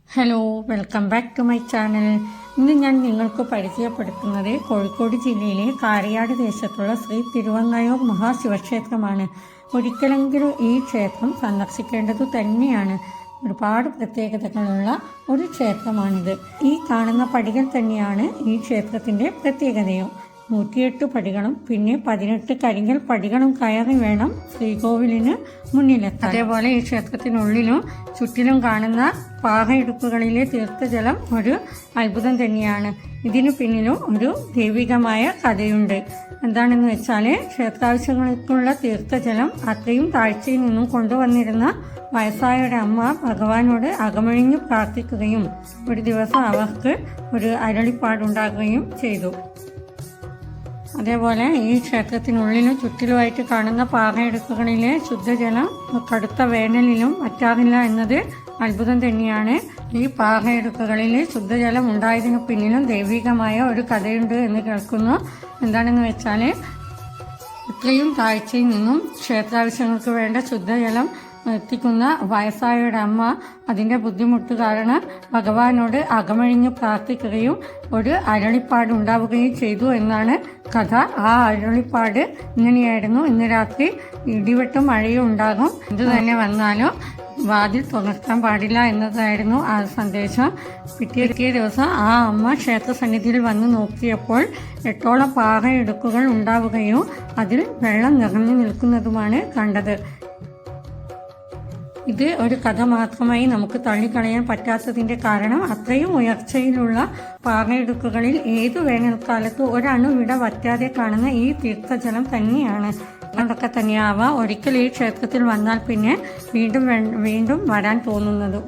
Hello, welcome back to my channel. ഇന്ന് ഞാൻ നിങ്ങൾക്ക് പരിചയപ്പെടുത്തുന്നത് കോഴിക്കോട് ജില്ലയിലെ കാരിയാട് ദേശത്തുള്ള ശ്രീ തിരുവങ്ങായൂർ മഹാശിവക്ഷേത്രമാണ്. ഒരിക്കലെങ്കിലും ഈ ക്ഷേത്രം സന്ദർശിക്കേണ്ടതു തന്നെയാണ്. ഒരുപാട് പ്രത്യേകതകളുള്ള ഒരു ക്ഷേത്രമാണിത്. ഈ കാണുന്ന പടികൾ തന്നെയാണ് ഈ ക്ഷേത്രത്തിൻ്റെ പ്രത്യേകതയും. 108 പടികളും പിന്നെ 18 കരിങ്കൽ പടികളും കയറി വേണം ശ്രീകോവിലിന് മുന്നിലെത്താൻ. അതേപോലെ ഈ ക്ഷേത്രത്തിനുള്ളിലും ചുറ്റിലും കാണുന്ന പാറയിടുക്കുകളിലെ തീർത്ഥജലം ഒരു അത്ഭുതം തന്നെയാണ്. ഇതിനു പിന്നിലും ഒരു ദൈവികമായ കഥയുണ്ട്. എന്താണെന്ന് വെച്ചാൽ, ക്ഷേത്രാവശ്യങ്ങൾക്കുള്ള തീർത്ഥജലം അത്രയും താഴ്ചയിൽ നിന്നും കൊണ്ടുവന്നിരുന്ന വയസ്സായൊരു അമ്മ ഭഗവാനോട് അകമഴിഞ്ഞു പ്രാർത്ഥിക്കുകയും ഒരു ദിവസം അവർക്ക് ഒരു അരുളിപ്പാടുണ്ടാകുകയും ചെയ്തു. അതേപോലെ ഈ ക്ഷേത്രത്തിനുള്ളിലും ചുറ്റിലുമായിട്ട് കാണുന്ന പാറയിടുക്കുകളിലെ ശുദ്ധജലം കടുത്ത വേനലിലും വറ്റാറില്ല എന്നത് അത്ഭുതം തന്നെയാണ്. ഈ പാറയിടുക്കുകളിൽ ശുദ്ധജലം ഉണ്ടായതിനു പിന്നിലും ദൈവികമായ ഒരു കഥയുണ്ട് എന്ന് കേൾക്കുന്നു. എന്താണെന്ന് വെച്ചാൽ, ഇത്രയും താഴ്ചയിൽ നിന്നും ക്ഷേത്രാവശ്യങ്ങൾക്ക് വേണ്ട ശുദ്ധജലം എത്തിക്കുന്ന വയസ്സായൊരു അമ്മ അതിൻ്റെ ബുദ്ധിമുട്ട് കാരണം ഭഗവാനോട് അകമഴിഞ്ഞ് പ്രാർത്ഥിക്കുകയും ഒരു അരുളിപ്പാട് ഉണ്ടാവുകയും ചെയ്തു എന്നാണ് കഥ. ആ അരുളിപ്പാട് ഇങ്ങനെയായിരുന്നു: ഇന്ന് രാത്രി ഇടിവെട്ടും മഴയും ഉണ്ടാകും, ഇത് തന്നെ വന്നാലും വാതിൽ തുറക്കാൻ പാടില്ല എന്നതായിരുന്നു ആ സന്ദേശം. പിറ്റേ ദിവസം ആ അമ്മ ക്ഷേത്രസന്നിധിയിൽ വന്ന് നോക്കിയപ്പോൾ 8ഓളം പാറയിടുക്കുകൾ ഉണ്ടാവുകയും അതിൽ വെള്ളം നിറഞ്ഞു നിൽക്കുന്നതുമാണ് കണ്ടത്. ഇത് ഒരു കഥ മാത്രമായി നമുക്ക് തള്ളിക്കളയാൻ പറ്റാത്തതിൻ്റെ കാരണം, അത്രയും ഉയർച്ചയിലുള്ള പാറയിടുക്കുകളിൽ ഏതു വേനൽക്കാലത്ത് ഒരണുവിട വറ്റാതെ കാണുന്ന ഈ തീർത്ഥജലം തന്നെയാണ്. അതൊക്കെ തന്നെയാവാം ഒരിക്കൽ ഈ ക്ഷേത്രത്തിൽ വന്നാൽ പിന്നെ വീണ്ടും വരാൻ തോന്നുന്നതും.